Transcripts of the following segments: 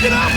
Get up!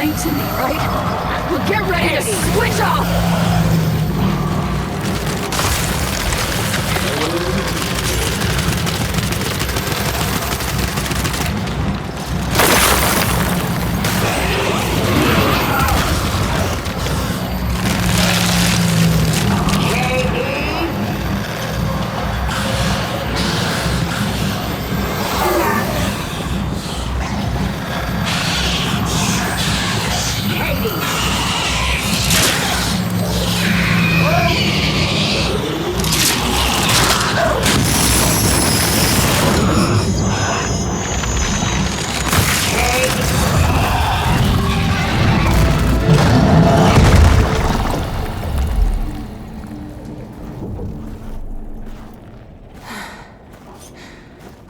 To me, right? Well, get ready to switch off!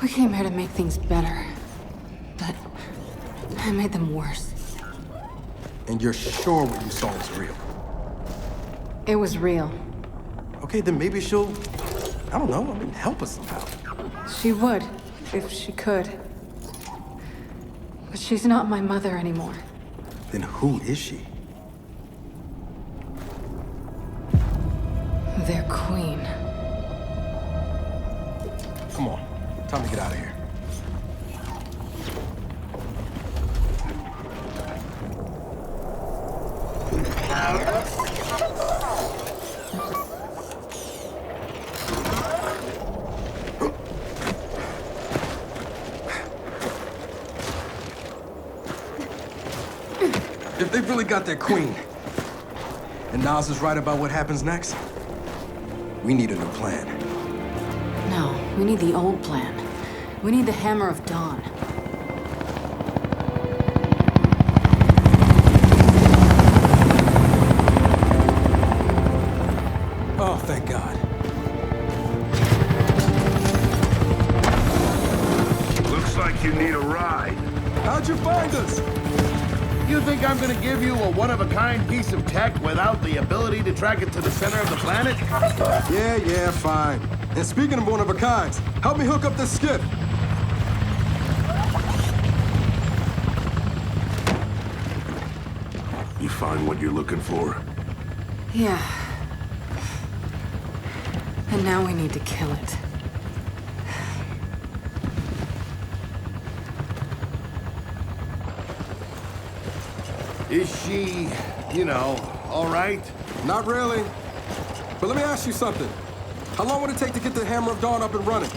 We came here to make things better, but I made them worse. And you're sure what you saw was real? It was real. Okay, then maybe she'll, I don't know, help us somehow. She would, if she could. But she's not my mother anymore. Then who is she? Their queen. Come on, time to get out of here. If they've really got their queen, and Nas is right about what happens next, We need a new plan. No, we need the old plan. We need the Hammer of Dawn. Oh, thank God. Looks like you need a ride. How'd you find us? You think I'm gonna give you a one-of-a-kind piece of tech without the ability to track it to the center of the planet? Yeah, fine. And speaking of one-of-a-kinds, help me hook up this skiff. You find what you're looking for? Yeah. And now we need to kill it. Is she, all right? Not really. But let me ask you something. How long would it take to get the Hammer of Dawn up and running?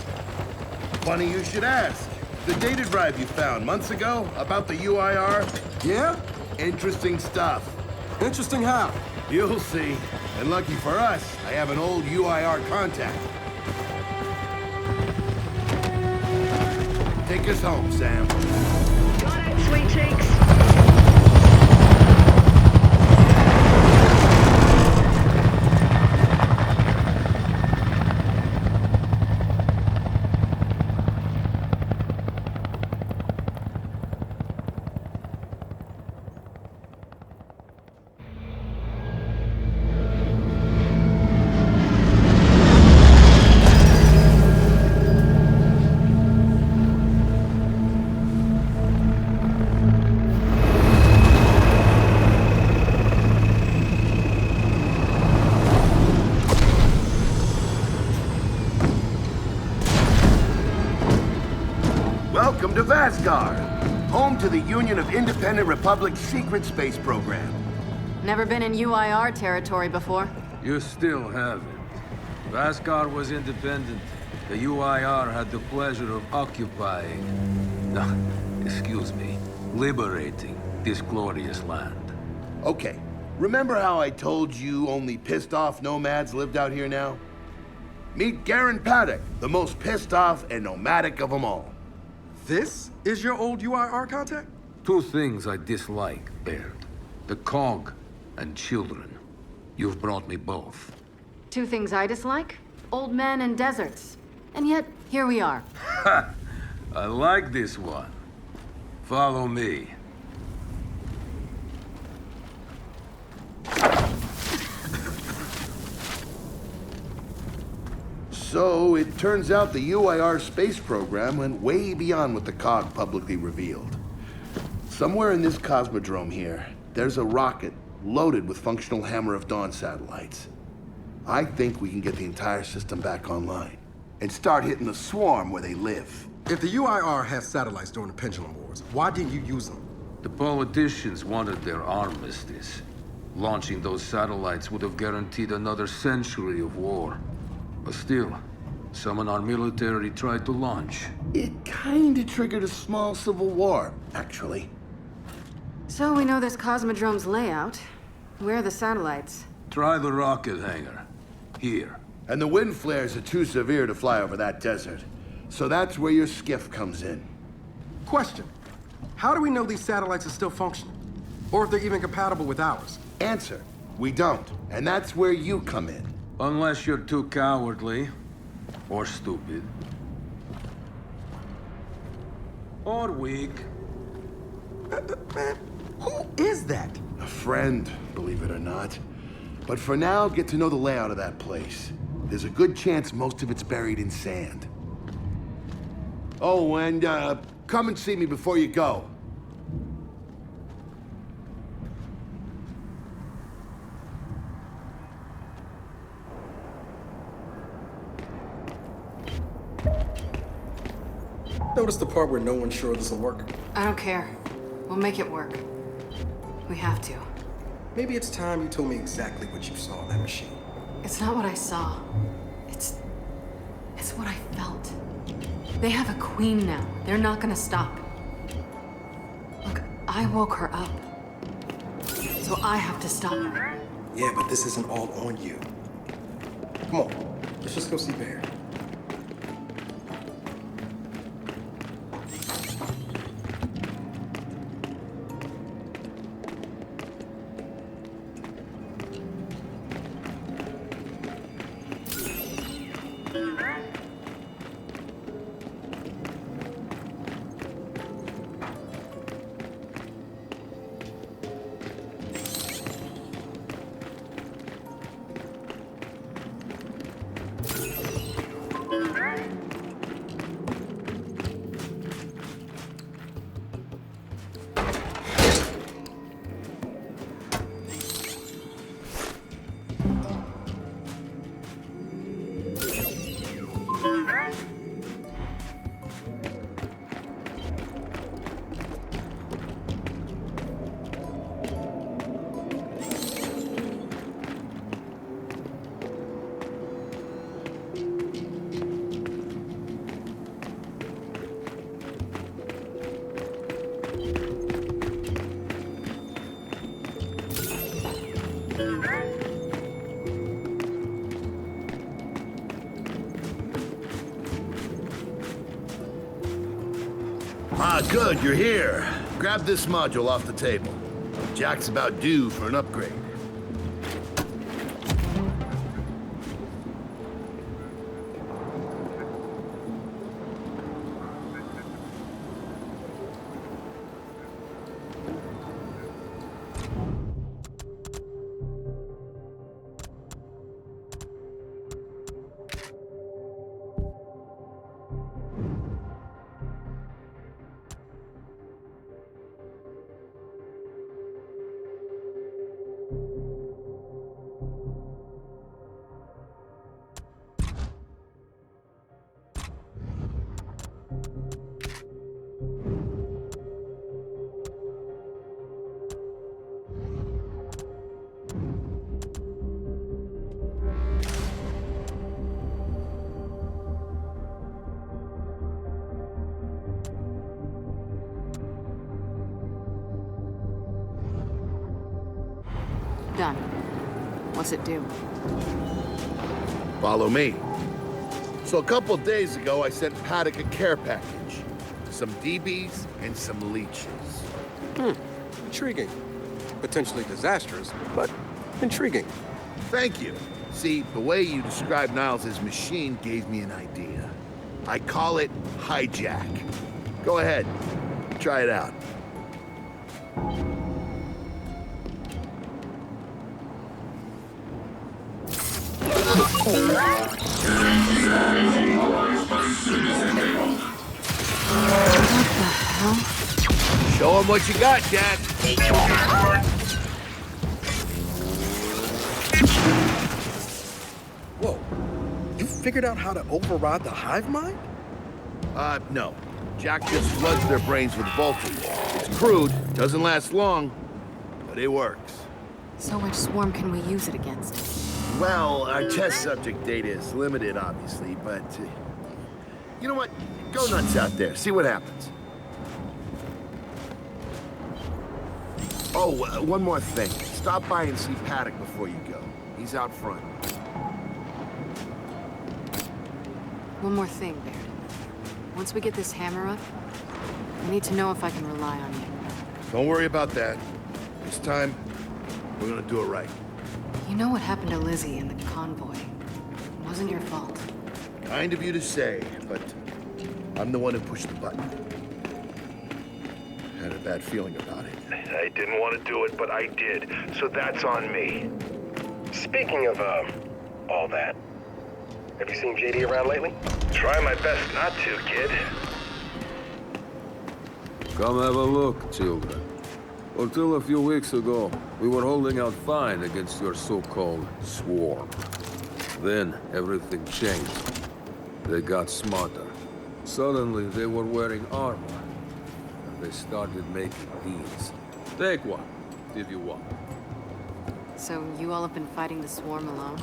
Funny you should ask. The data drive you found months ago about the UIR? Yeah? Interesting stuff. Interesting how? You'll see. And lucky for us, I have an old UIR contact. Take us home, Sam. Got it, sweet cheeks. Welcome to Vasgar, home to the Union of Independent Republic's secret space program. Never been in UIR territory before? You still haven't. Vasgar was independent. The UIR had the pleasure of occupying... No, excuse me. Liberating this glorious land. Okay, remember how I told you only pissed-off nomads lived out here now? Meet Garen Paddock, the most pissed-off and nomadic of them all. This is your old UIR contact? Two things I dislike, Baird. The cog and children. You've brought me both. Two things I dislike? Old men and deserts. And yet, here we are. Ha! I like this one. Follow me. So, it turns out the UIR space program went way beyond what the COG publicly revealed. Somewhere in this cosmodrome here, there's a rocket loaded with functional Hammer of Dawn satellites. I think we can get the entire system back online and start hitting the swarm where they live. If the UIR has satellites during the Pendulum Wars, why didn't you use them? The politicians wanted their armistice. Launching those satellites would have guaranteed another century of war. But still, some in our military tried to launch. It kinda triggered a small civil war, actually. So we know this Cosmodrome's layout. Where are the satellites? Try the rocket hangar. Here. And the wind flares are too severe to fly over that desert. So that's where your skiff comes in. Question. How do we know these satellites are still functioning? Or if they're even compatible with ours? Answer, we don't. And that's where you come in. Unless you're too cowardly. Or stupid. Or weak. Man, who is that? A friend, believe it or not. But for now, get to know the layout of that place. There's a good chance most of it's buried in sand. Oh, and come and see me before you go. Notice the part where no one's sure this will work. I don't care. We'll make it work. We have to. Maybe it's time you told me exactly what you saw in that machine. It's not what I saw. It's what I felt. They have a queen now. They're not gonna stop. Look, I woke her up. So I have to stop her. Yeah, but this isn't all on you. Come on, let's just go see Bear. Ah, good, you're here. Grab this module off the table. Jack's about due for an upgrade. Done. What's it do? Follow me. So a couple of days ago, I sent Paddock a care package. Some DBs and some leeches. Intriguing. Potentially disastrous, but intriguing. Thank you. See, the way you described Niles' machine gave me an idea. I call it hijack. Go ahead. Try it out. Show him what you got, Jack. Whoa. You figured out how to override the hive mind? No. Jack just floods their brains with voltage. It's crude, doesn't last long, but it works. So which swarm can we use it against? Well, our test subject data is limited, obviously, but... you know what? Go nuts out there. See what happens. Oh, one more thing. Stop by and see Paddock before you go. He's out front. One more thing, Baird. Once we get this hammer up, I need to know if I can rely on you. Don't worry about that. This time, we're gonna do it right. You know what happened to Lizzie in the convoy. It wasn't your fault. Kind of you to say, but I'm the one who pushed the button. Had a bad feeling about it. I didn't want to do it, but I did, so that's on me. Speaking of, all that, have you seen JD around lately? Try my best not to, kid. Come have a look, children. Until a few weeks ago, we were holding out fine against your so-called swarm. Then, everything changed. They got smarter. Suddenly, they were wearing armor. And they started making these. Take one, if you want. So you all have been fighting the swarm alone?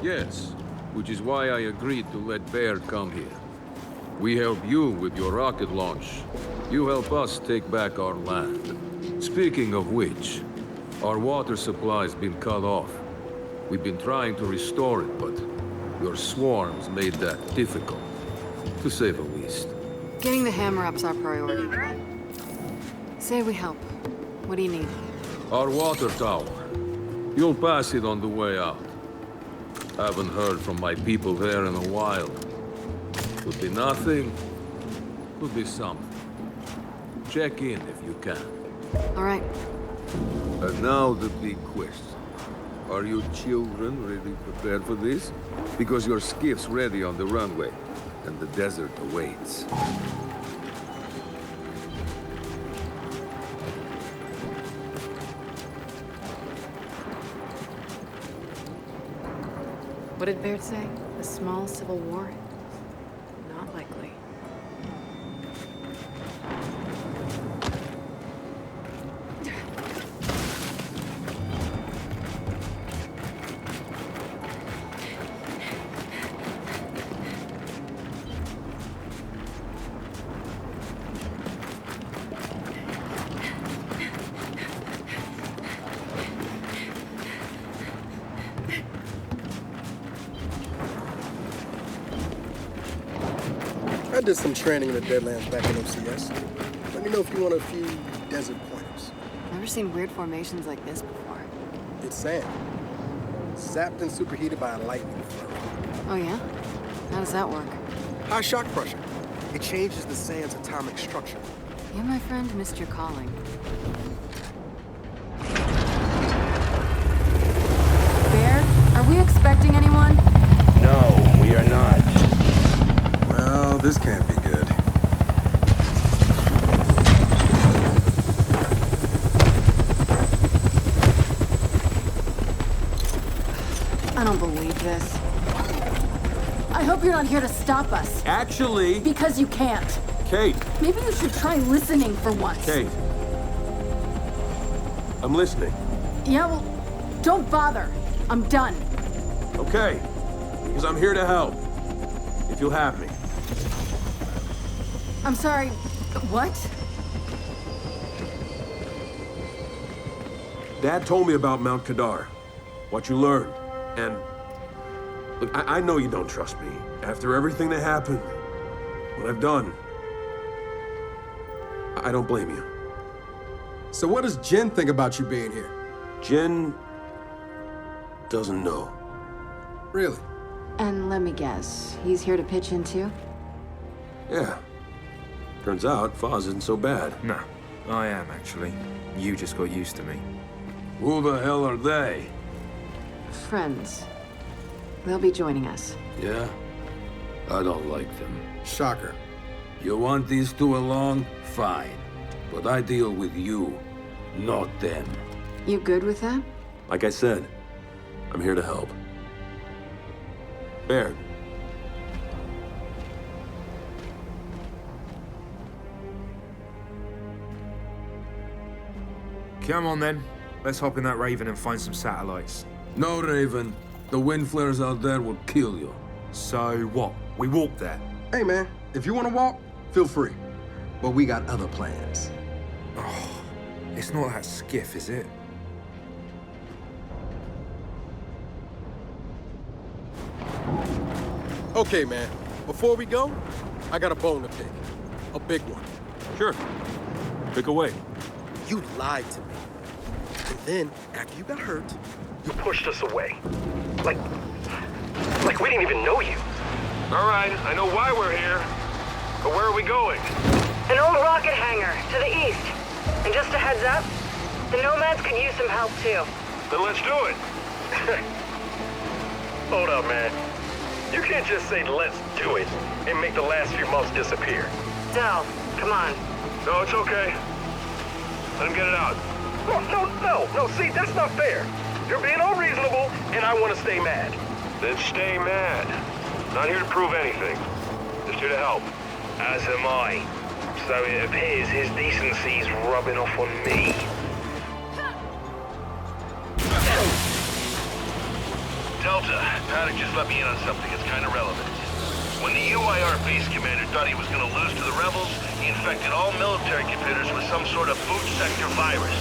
Yes, which is why I agreed to let Baird come here. We help you with your rocket launch. You help us take back our land. Speaking of which, our water supply's been cut off. We've been trying to restore it, but Your swarms made that difficult, to say the least. Getting the hammer up's our priority. Say we help. What do you need? Our water tower. You'll pass it on the way out. Haven't heard from my people there in a while. Could be nothing, could be something. Check in if you can. All right. And now the big question. Are you children really prepared for this? Because your skiff's ready on the runway, and the desert awaits. What did Baird say? A small civil war? Not likely. I did some training in the Deadlands back in MCS. Let me know if you want a few desert pointers. Never seen weird formations like this before. It's sand. Zapped and superheated by a lightning flurry. Oh yeah? How does that work? High shock pressure. It changes the sand's atomic structure. You, my friend, missed your calling. Baird, are we expecting anyone? No, we are not. Well, this can't be good. I don't believe this. I hope you're not here to stop us. Actually... Because you can't. Kait. Maybe you should try listening for once. Kait. I'm listening. Yeah, well, don't bother. I'm done. Okay. Because I'm here to help. If you'll have me. I'm sorry, what? Dad told me about Mount Kadar. What you learned. And... Look, I know you don't trust me. After everything that happened, what I've done, I don't blame you. So what does Jen think about you being here? Jen doesn't know. Really? And let me guess, he's here to pitch in too? Yeah. Turns out Foz isn't so bad. No, I am actually. You just got used to me. Who the hell are they? Friends. They'll be joining us. Yeah? I don't like them. Shocker. You want these two along? Fine. But I deal with you, not them. You good with that? Like I said, I'm here to help. Baird. Come on then. Let's hop in that Raven and find some satellites. No, Raven. The wind flares out there will kill you. So what? We walk there? Hey, man, if you want to walk, feel free. But we got other plans. Oh, it's not that skiff, is it? Okay, man. Before we go, I got a bone to pick. A big one. Sure. Pick away. You lied to me. And then, after you got hurt, You pushed us away. Like we didn't even know you. All right, I know why we're here. But where are we going? An old rocket hangar to the east. And just a heads up, the Nomads could use some help too. Then let's do it. Hold up, man. You can't just say let's do it and make the last few months disappear. Del, come on. No, it's okay. Let him get it out. No, see, that's not fair. You're being unreasonable, and I want to stay mad. Then stay mad. Not here to prove anything. Just here to help. As am I. So it appears his decency's rubbing off on me. Delta, Paddock just let me in on something that's kind of relevant. When the UIR base commander thought he was going to lose to the rebels, he infected all military computers with some sort of boot sector virus.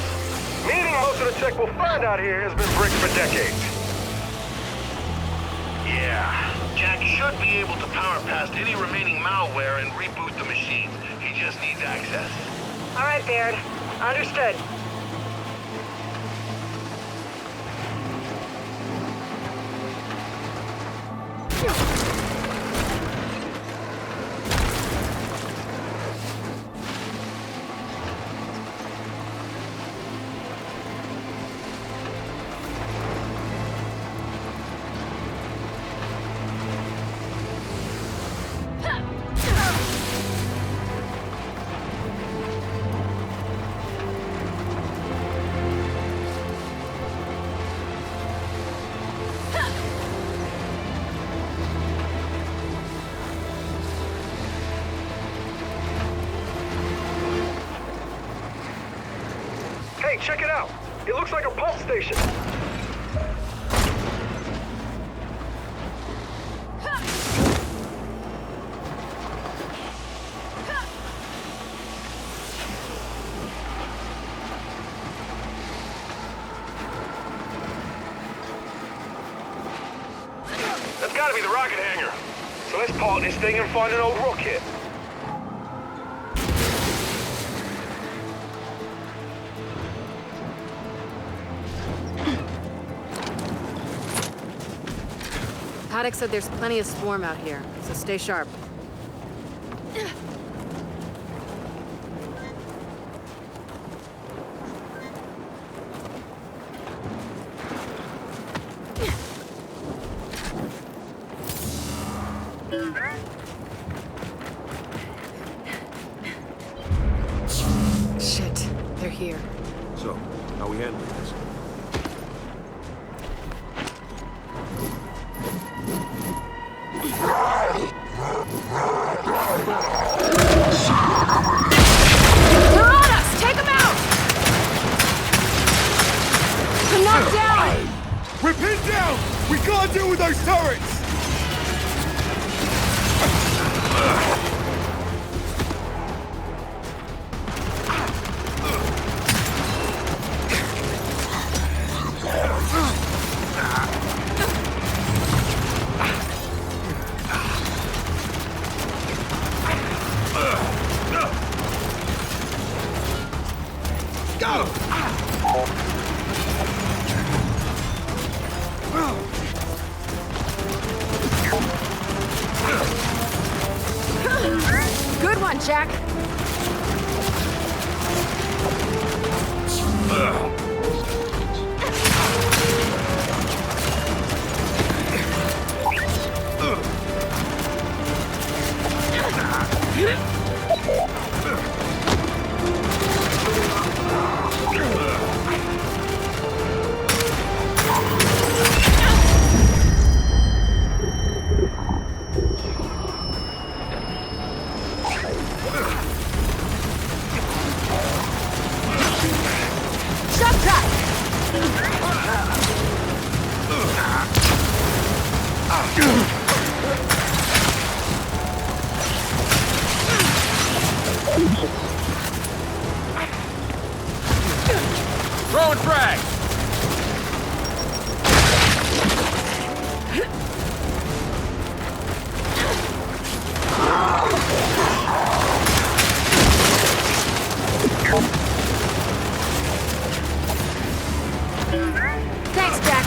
Meaning most of the tech we'll find out here has been bricked for decades. Yeah. not be able to power past any remaining malware and reboot the machine. He just needs access. All right, Baird. Understood. Hey, check it out. It looks like a pump station. That's gotta be the rocket hangar. So let's park this thing and find an old rocket. Paddock said there's plenty of swarm out here, so stay sharp. Shit, they're here. So, how we handling this? They're on us! Take them out! They're knocked down! We're pinned down! We can't deal with those turrets! Good one, Jack. Throwing frag! Thanks, Jack.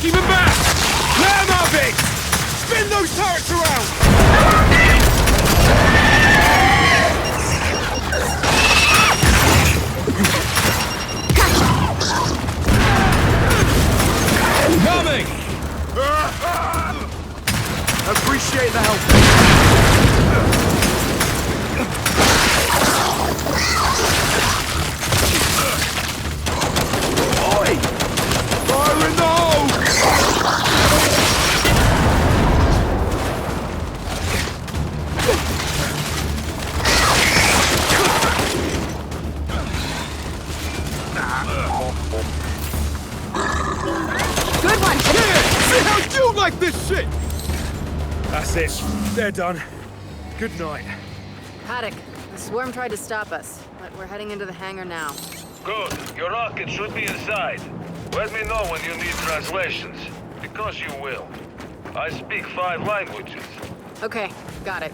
Keep him back! Let him have it! Spin those turrets around! Coming! Appreciate the help. Oi! Fire in the hole! Good one! Yeah! See how you like this shit! That's it. They're done. Good night. Paddock, the swarm tried to stop us, but we're heading into the hangar now. Good. Your rocket should be inside. Let me know when you need translations. Because you will. I speak 5 languages. Okay, got it.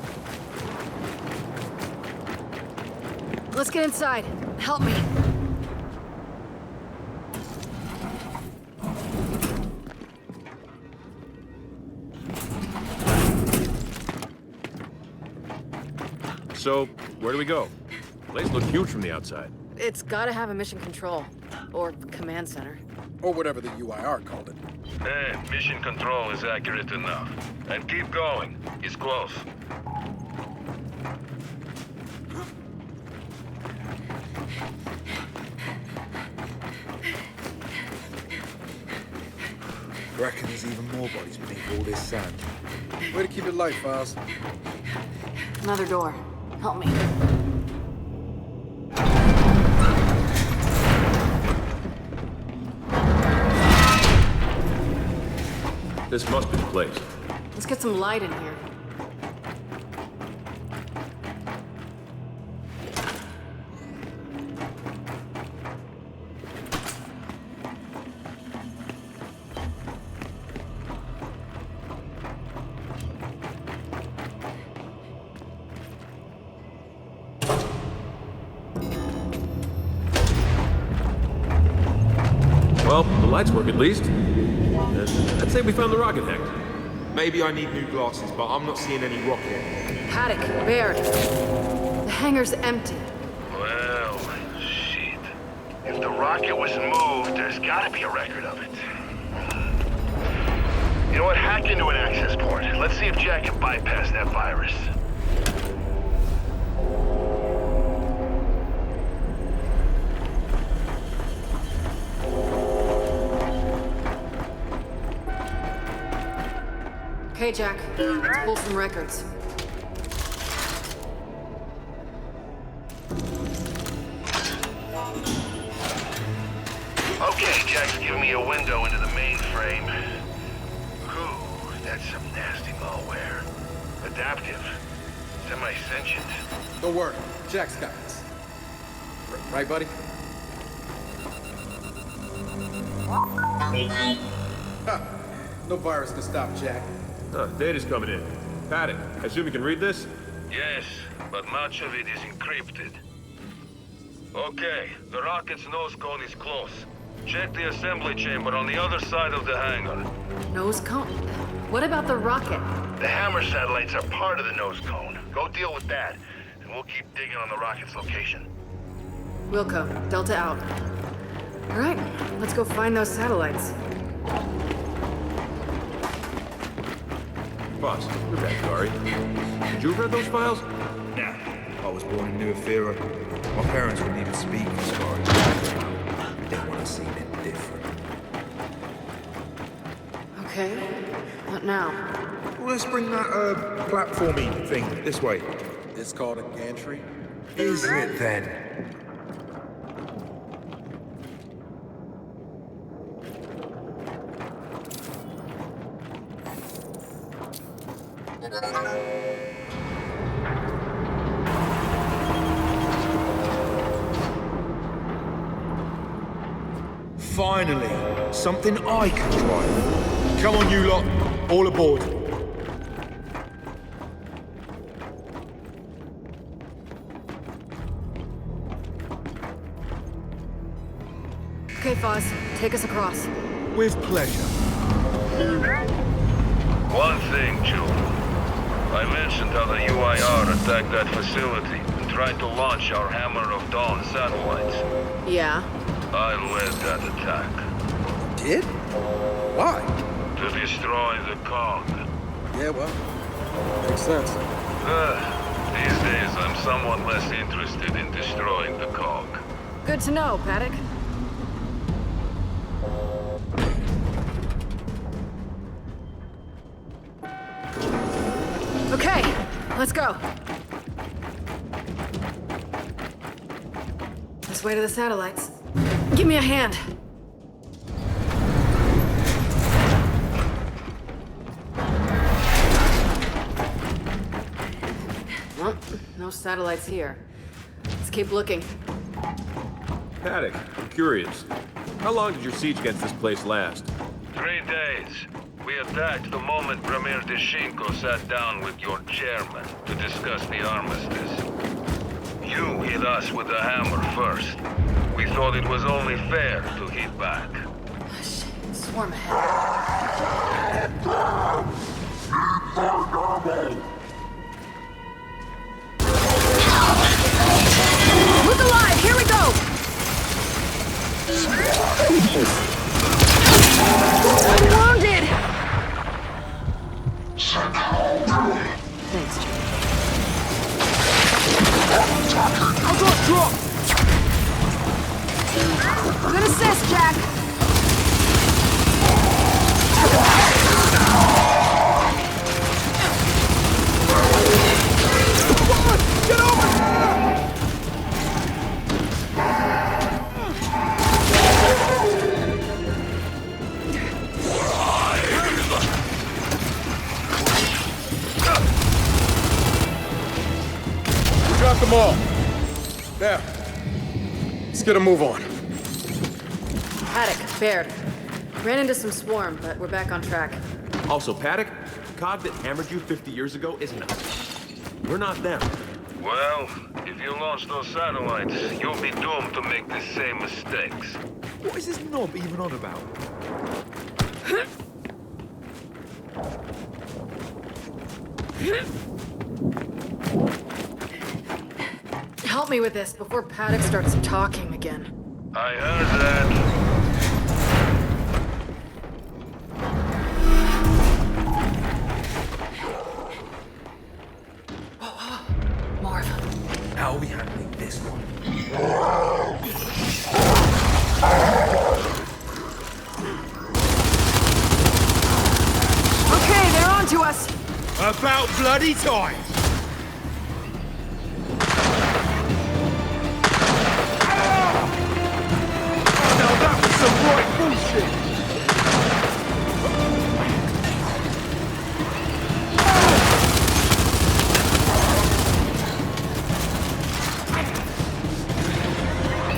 Let's get inside. Help me. So, where do we go? The place looked huge from the outside. It's gotta have a mission control. Or command center. Or whatever the UIR called it. Mission control is accurate enough. And keep going. It's close. Reckon there's even more bodies beneath all this sand. Way to keep it light, Files. Another door. Help me. This must be the place. Let's get some light in here. Well, the lights work at least. I'd say we found the rocket hangar. Maybe I need new glasses, but I'm not seeing any rocket. Paddock, Baird. The hangar's empty. Well, shit. If the rocket was moved, there's gotta be a record of it. You know what? Hack into an access port. Let's see if Jack can bypass that virus. Okay, Jack. Let's pull some records. Okay, Jack's giving me a window into the mainframe. Ooh, that's some nasty malware. Adaptive. Semi-sentient. Don't worry. Jack's got this. Right, buddy? Ha! No virus can stop Jack. Data's coming in. Paddock, I assume you can read this? Yes, but much of it is encrypted. Okay, the rocket's nose cone is close. Check the assembly chamber on the other side of the hangar. Nose cone? What about the rocket? The hammer satellites are part of the nose cone. Go deal with that, and we'll keep digging on the rocket's location. Wilco, Delta out. All right, let's go find those satellites. Boss, you're back, sorry. Did you read those files? Nah. I was born in New Ethera. My parents wouldn't even speak as far as they want to see them different. Okay, what now? Well, let's bring that, platformy thing this way. It's called a gantry. Is it then? Finally, something I can drive. Come on, you lot. All aboard. Okay, Foz, take us across. With pleasure. One thing, Joe. I mentioned how the UIR attacked that facility and tried to launch our Hammer of Dawn satellites. Yeah. I led that attack. Did? Why? To destroy the cog. Yeah, well, makes sense. These days, I'm somewhat less interested in destroying the cog. Good to know, Paddock. Okay, let's go. This way to the satellites. Give me a hand. Well, no satellites here. Let's keep looking. Paddock, I'm curious. How long did your siege against this place last? 3 days. We attacked the moment Premier Deshinko sat down with your chairman to discuss the armistice. You hit us with the hammer first. We thought it was only fair to hit back. Shit, swarm ahead. Look alive! Here we go! I'm wounded! Thanks, Jim. I got dropped! Good assist, Jack! Get over! Drop them all. Now, let's get a move on. Paddock, Baird. Ran into some swarm, but we're back on track. Also, Paddock, the cog that hammered you 50 years ago isn't us. We're not them. Well, if you launch those satellites, you'll be doomed to make the same mistakes. What is this knob even on about? Help me with this before Paddock starts talking again. I heard that. More of them. How are we handling this one? Okay, they're on to us. About bloody time! Now that was some right bullshit!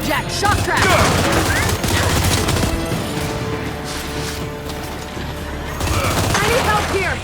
Jack, shock trap! I need help here!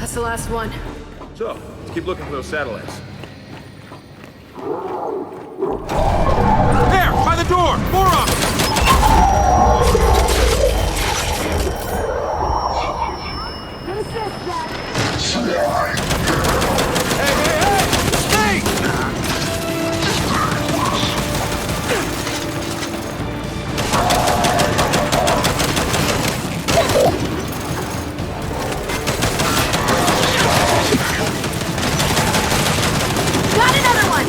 That's the last one. So, let's keep looking for those satellites. There! By the door! More of them! Hey, hey, hey! Stay! Got another one!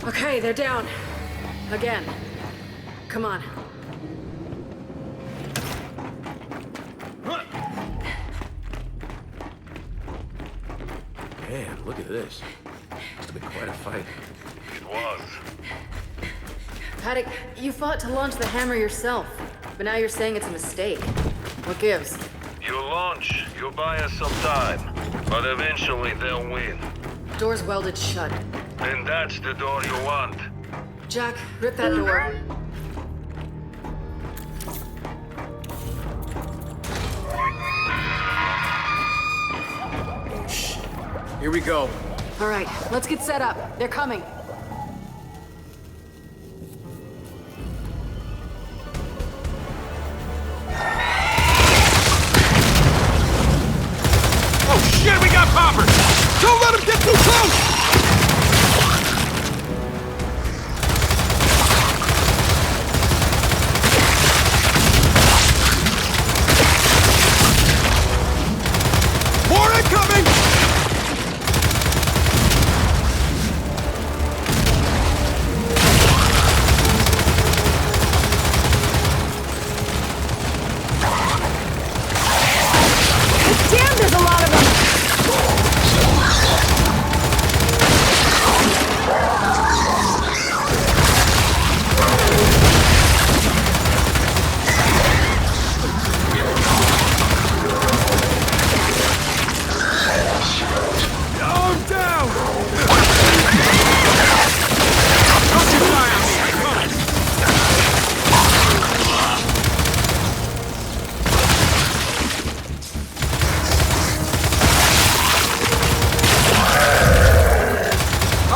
Okay, they're down. Again. Come on. Man, look at this. Must have been quite a fight. It was. Paddock, you fought to launch the hammer yourself, but now you're saying it's a mistake. What gives? You launch, you buy us some time, but eventually they'll win. Door's welded shut. And that's the door you want. Jack, rip that door. Here we go. All right, let's get set up. They're coming. Oh shit, we got poppers! Don't let them get too close! More incoming! Damn, there's a lot of them! I'm down! Don't you fly on me, I'm coming!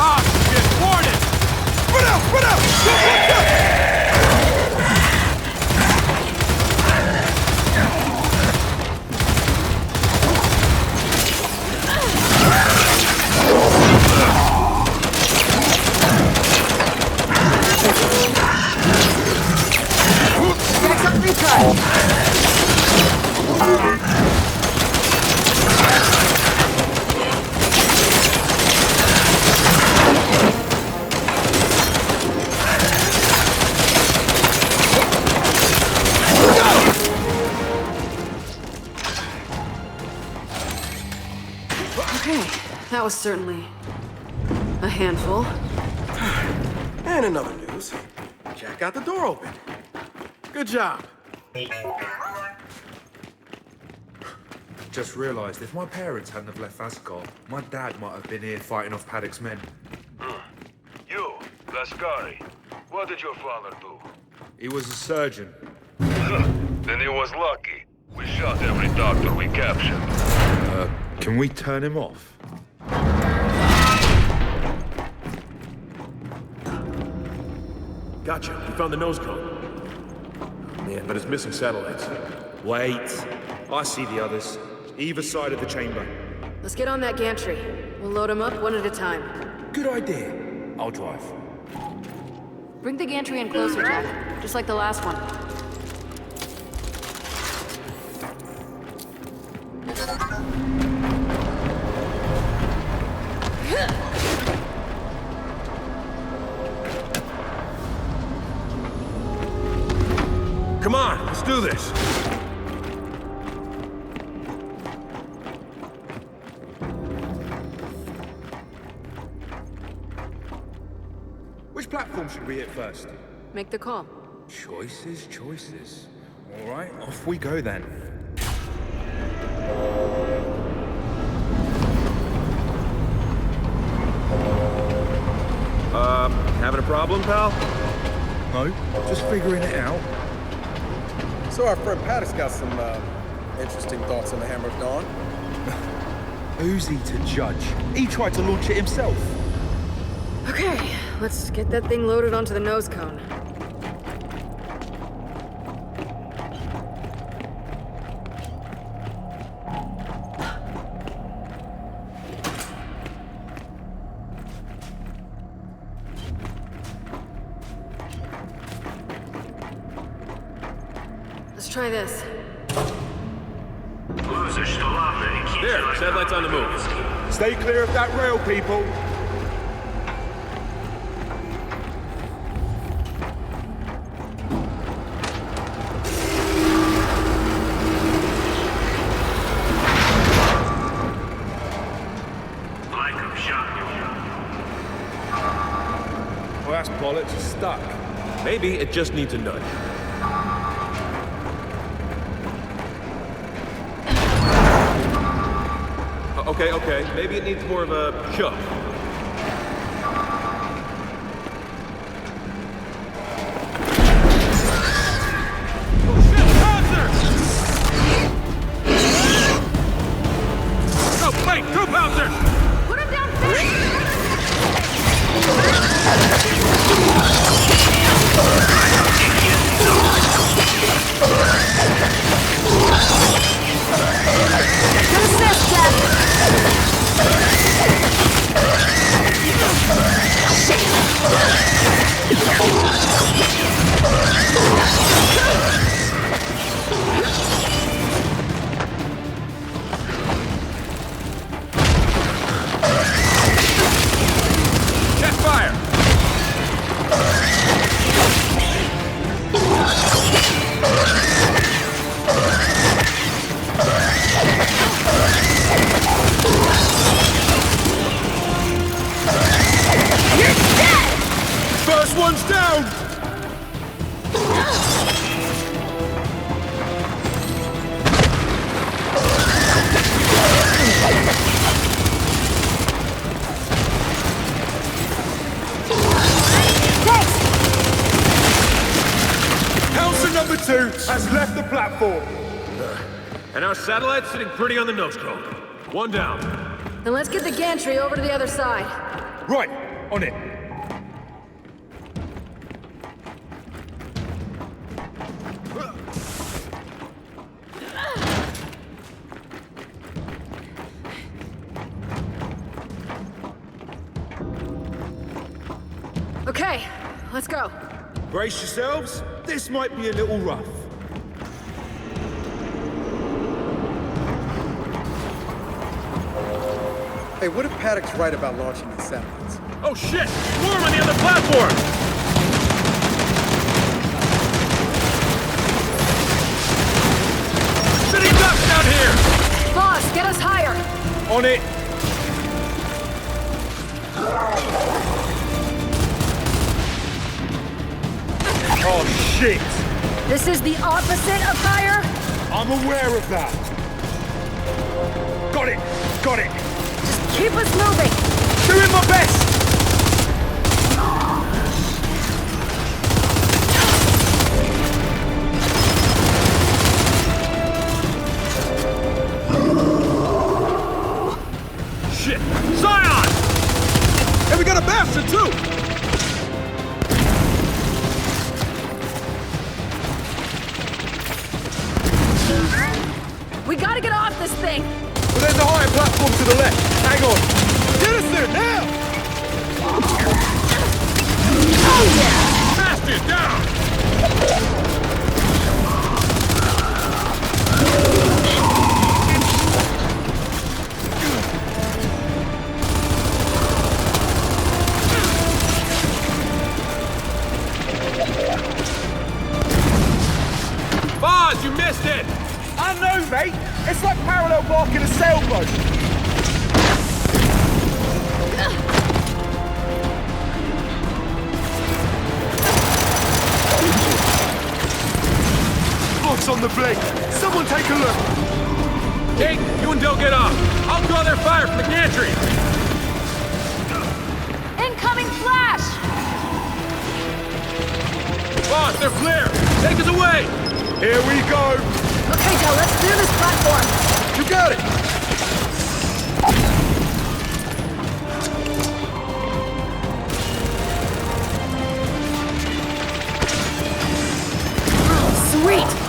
Ah, shit, warning! Spread out, spread out! Go, go, go! Jack's up recon! Okay, that was certainly a handful. And another news. Jack got the door open. Good job. Just realised if my parents hadn't have left Asgard, my dad might have been here fighting off Paddock's men. You, Lascari, what did your father do? He was a surgeon. Then he was lucky. We shot every doctor we captured. Can we turn him off? Gotcha, we found the nose cone. Man, but it's missing satellites. Wait. I see the others. Either side of the chamber. Let's get on that gantry. We'll load them up one at a time. Good idea. I'll drive. Bring the gantry in closer, Jack. Just like the last one. Come on, let's do this. Which platform should we hit first? Make the call. Choices, choices. All right, off we go then. Having a problem, pal? No, just figuring it out. So our friend Paddock's got some interesting thoughts on the Hammer of Dawn. Who's he to judge? He tried to launch it himself. Okay, let's get that thing loaded onto the nose cone. Let's try this. There, satellites on the move. Stay clear of that rail, people. Well, that's bollocks. It's stuck. Maybe it just needs a nudge. Okay. Maybe it needs more of a shove. Oh shit, Panzer! Oh, wait, two Panzers! Put him down fast! Assist, Jeff! Check fire! First one's down! Pouncer number 2 has left the platform. And our satellite's sitting pretty on the nose cone. One down. Then let's get the gantry over to the other side. Right, on it. Okay, let's go. Brace yourselves. This might be a little rough. Hey, what if Paddock's right about launching these satellites? Oh shit! Swarm on the other platform! Sitting ducks down here! Boss, get us higher! On it. Oh shit! This is the opposite of fire? I'm aware of that. Got it! Got it! Just keep us moving! Doing my best! Shit! Zion! And we got a bastard too! We gotta get off this thing! Well, there's a higher platform to the left. Hang on. Get us there now! Oh yeah! Bastard down! Boz, you missed it! I know, mate. It's like parallel parking a sailboat. Oh, That's on the blink. Someone take a look. Kait, you and Del get off. I'll draw their fire from the gantry. Incoming flash! Boss, they're clear. Take us away. Here we go. Okay, Del, let's clear this platform. You got it. Sweet!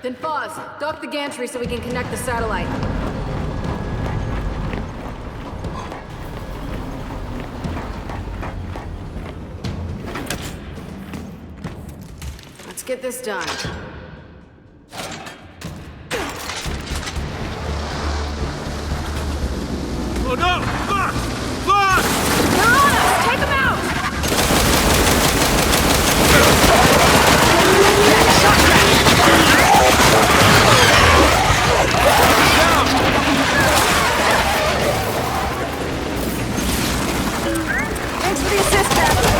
Then pause. Dock the gantry so we can connect the satellite. Let's get this done. Oh no! Fuck! Fuck! They're on us! Take them out! Thanks for the assist, Captain.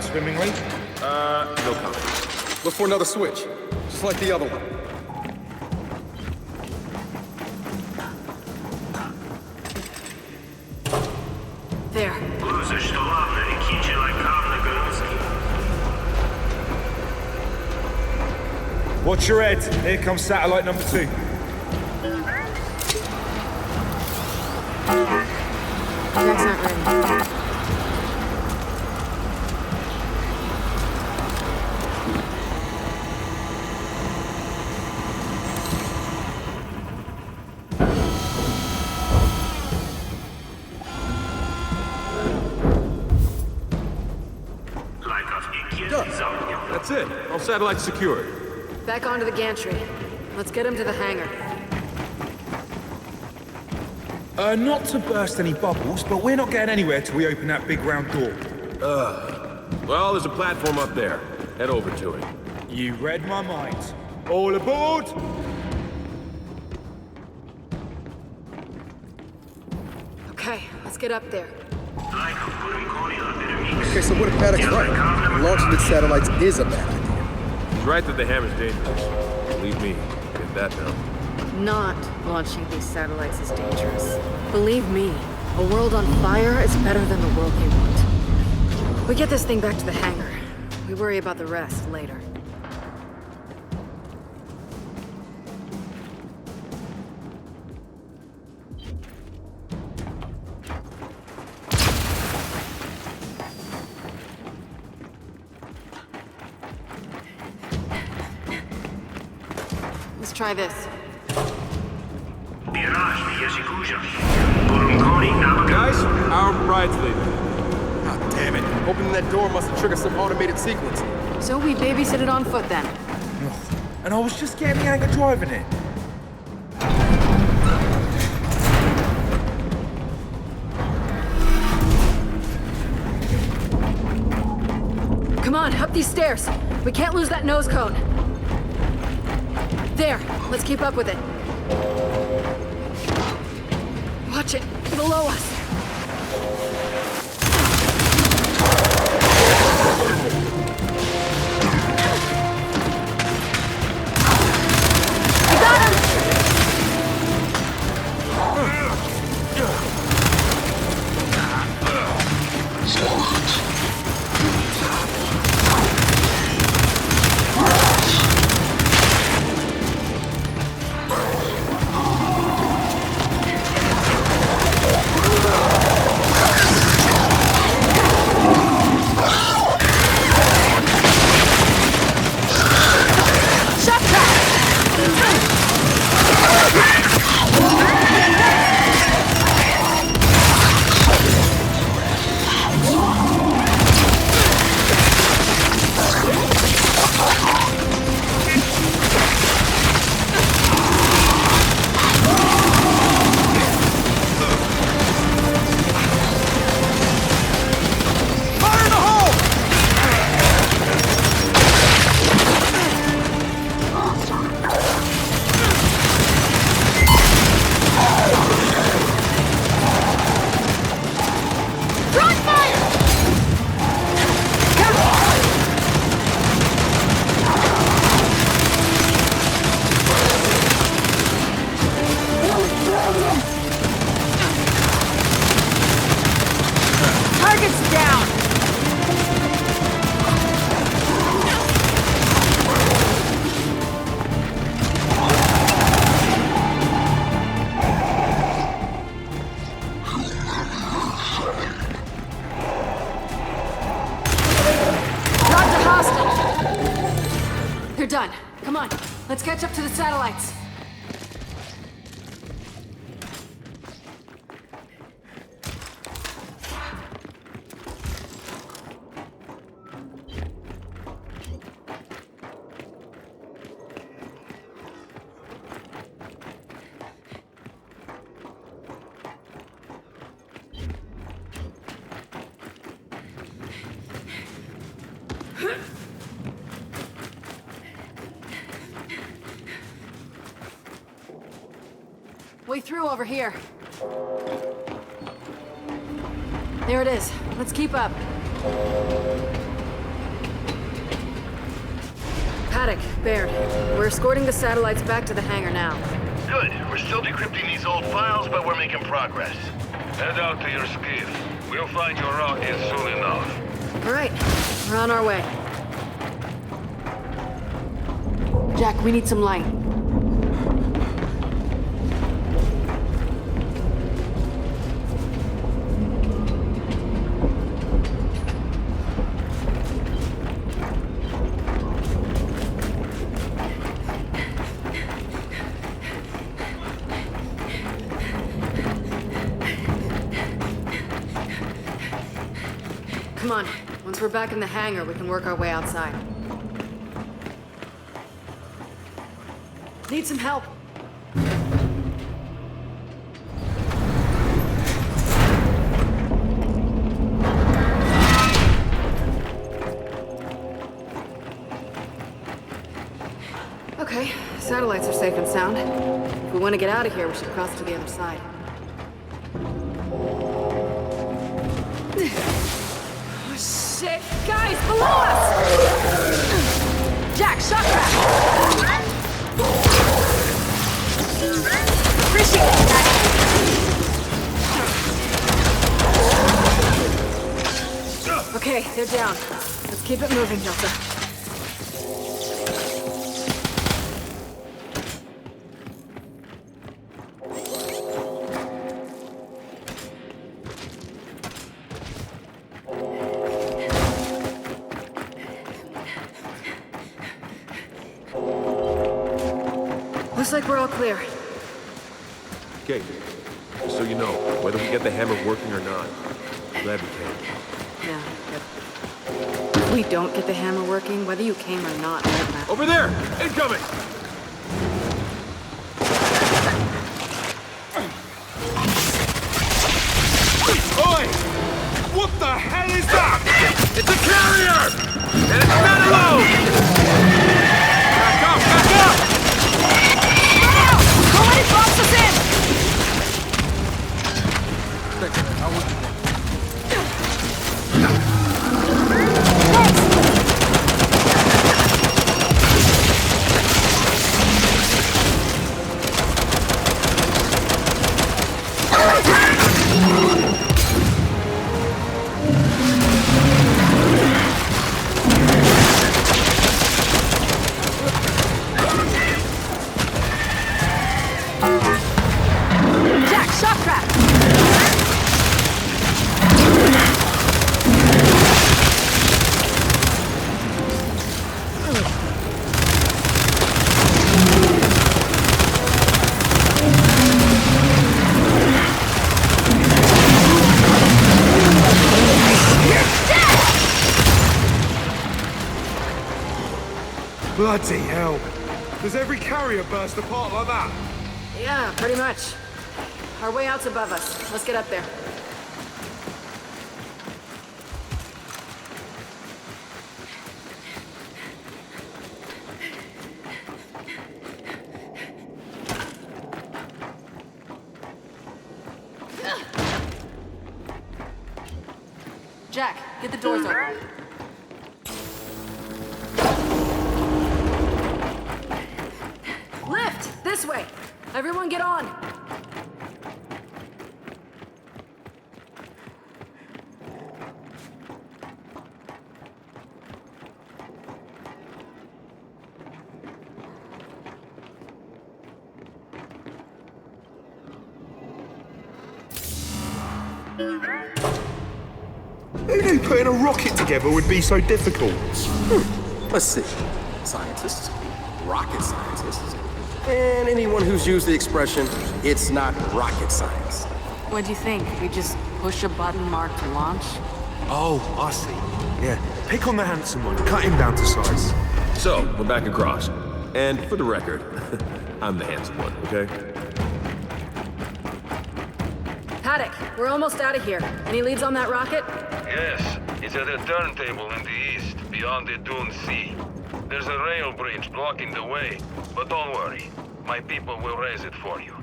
Swimmingly? No comment. Look for another switch, just like the other one. There. Losers still up and he keeps you like Watch your head. Here comes satellite number 2. Jack's not ready. That's it. All satellites secured. Back onto the gantry. Let's get him to the hangar. Not to burst any bubbles, but we're not getting anywhere till we open that big round door. Well, there's a platform up there. Head over to it. You read my mind. All aboard! Okay, let's get up there. Like a Okay, so what if Paddock's right? Launching its satellites is a bad idea. He's right that the hammer's dangerous. Believe me, get that down. Not launching these satellites is dangerous. Believe me, a world on fire is better than the world they want. We get this thing back to the hangar. We worry about the rest later. Let's try this. Guys, our ride's leaving. God damn it. Opening that door must have triggered some automated sequence. So we babysit it on foot then. And I was just getting the hang of driving it. Come on, up these stairs. We can't lose that nose cone. There, let's keep up with it. Watch it, below us. I got him! Done. Come on, let's catch up to the satellites. Way through over here. There it is. Let's keep up. Paddock, Baird, we're escorting the satellites back to the hangar now. Good. We're still decrypting these old files, but we're making progress. Head out to your skiff. We'll find your rocket soon enough. All right, we're on our way. Jack, we need some light. Come on. Once we're back in the hangar, we can work our way outside. Need some help. Okay, satellites are safe and sound. If we want to get out of here, we should cross to the other side. shit! Guys, below us! Jack, shock trap! Appreciate it, Jack. Okay, they're down. Let's keep it moving, Delta. Looks like we're all clear. Okay, so you know, whether we get the hammer working or not, I'm glad we came. Yeah, good. If we don't get the hammer working, whether you came or not, it doesn't matter. Over there! Incoming! Oi! What the hell is that? It's a carrier! And it's not alone! Back up! Back up! Don't let it box us in! Jack, shock trap! Bloody hell. Does every carrier burst apart like that? Yeah, pretty much. Our way out's above us. Let's get up there. Jack, get the doors open. Lift! This way! Everyone get on! Who knew putting a rocket together would be so difficult? Let's see. Scientists, rocket scientists, and anyone who's used the expression, it's not rocket science. What'd you think? We just push a button marked launch? Oh, I see. Yeah, pick on the handsome one, cut him down to size. So, we're back across. And for the record, I'm the handsome one, okay? Paddock, we're almost out of here. Any leads on that rocket? Yes, it's at a turntable in the east, beyond the Dune Sea. There's a rail bridge blocking the way, but don't worry. My people will raise it for you.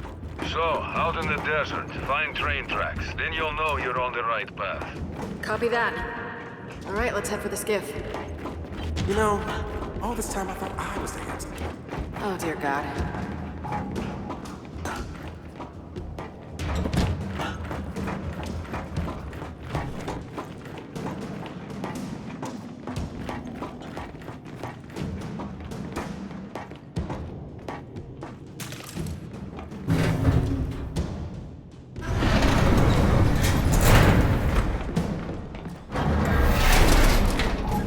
So, out in the desert, find train tracks. Then you'll know you're on the right path. Copy that. All right, let's head for the skiff. You know, all this time I thought I was the handsome one. Oh, dear God.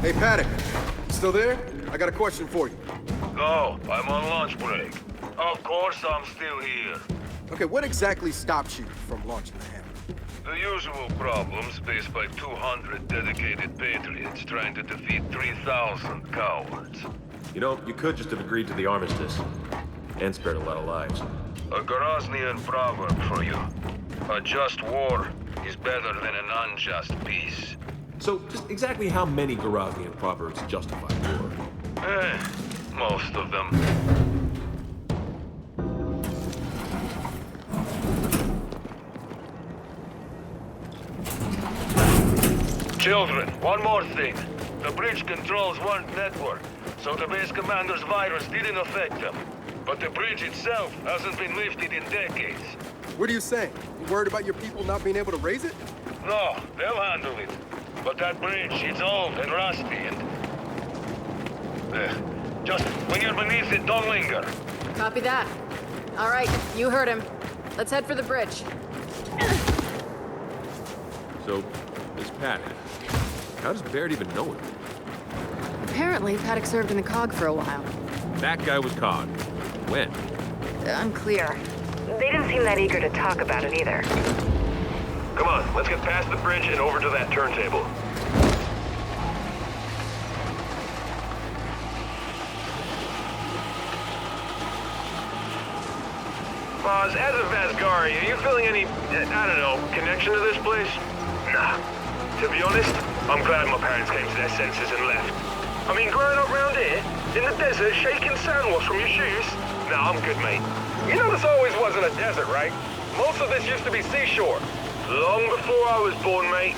Hey, Paddock, still there? I got a question for you. No, I'm on lunch break. Of course I'm still here. Okay, what exactly stopped you from launching the hammer? The usual problems faced by 200 dedicated patriots trying to defeat 3,000 cowards. You know, you could just have agreed to the armistice. And spared a lot of lives. A Goroznian proverb for you. A just war is better than an unjust peace. So, just exactly how many Goroznian proverbs justify war? Most of them. Children, one more thing. The bridge controls one network, so the base commander's virus didn't affect them. But the bridge itself hasn't been lifted in decades. What are you saying? You worried about your people not being able to raise it? No, they'll handle it. But that bridge, it's old and rusty and... just when you're beneath it, don't linger. Copy that. All right, you heard him. Let's head for the bridge. So, this Paddock, how does Baird even know him? Apparently, Paddock served in the COG for a while. That guy was COG. When? Unclear. They didn't seem that eager to talk about it either. Come on, let's get past the bridge and over to that turntable. Boz, as a Vasgari, are you feeling any, I don't know, connection to this place? Nah. To be honest, I'm glad my parents came to their senses and left. I mean, growing up round here, in the desert, shaking sandwash from your shoes? Nah, I'm good, mate. You know this always wasn't a desert, right? Most of this used to be seashore. Long before I was born, mate.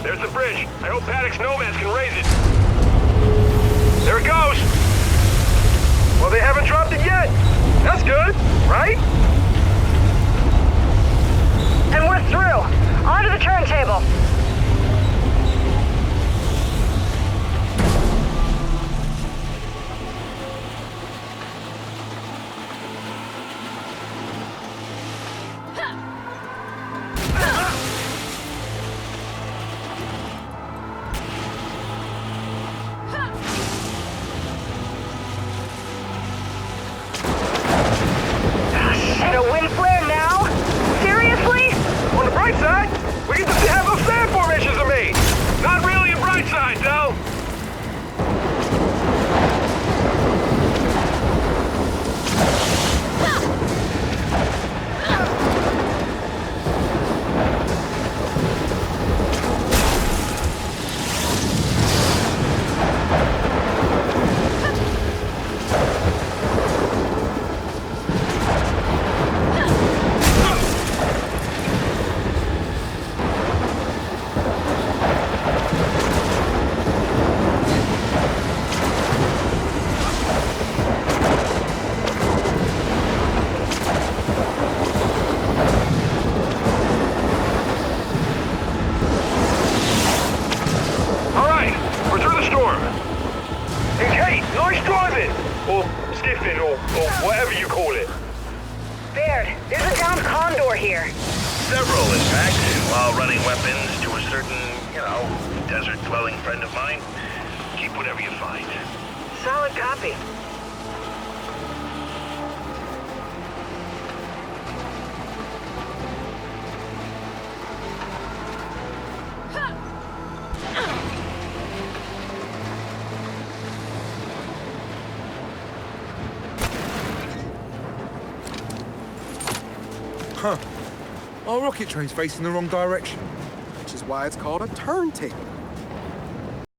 There's the bridge. I hope Paddock's nomads can raise it. There it goes. Well, they haven't dropped it yet. That's good, right? And we're through. Onto the turntable. And a wind flare now? Seriously? On the bright side, we get to see how those sand formations are made. Not really a bright side, though. And Kate, nice driving! Or skiffing, or whatever you call it. Baird, there's a downed condor here. Several, in fact, while running weapons to a certain, desert-dwelling friend of mine. Keep whatever you find. Solid copy. Huh. Our rocket train's facing the wrong direction. Which is why it's called a turntable.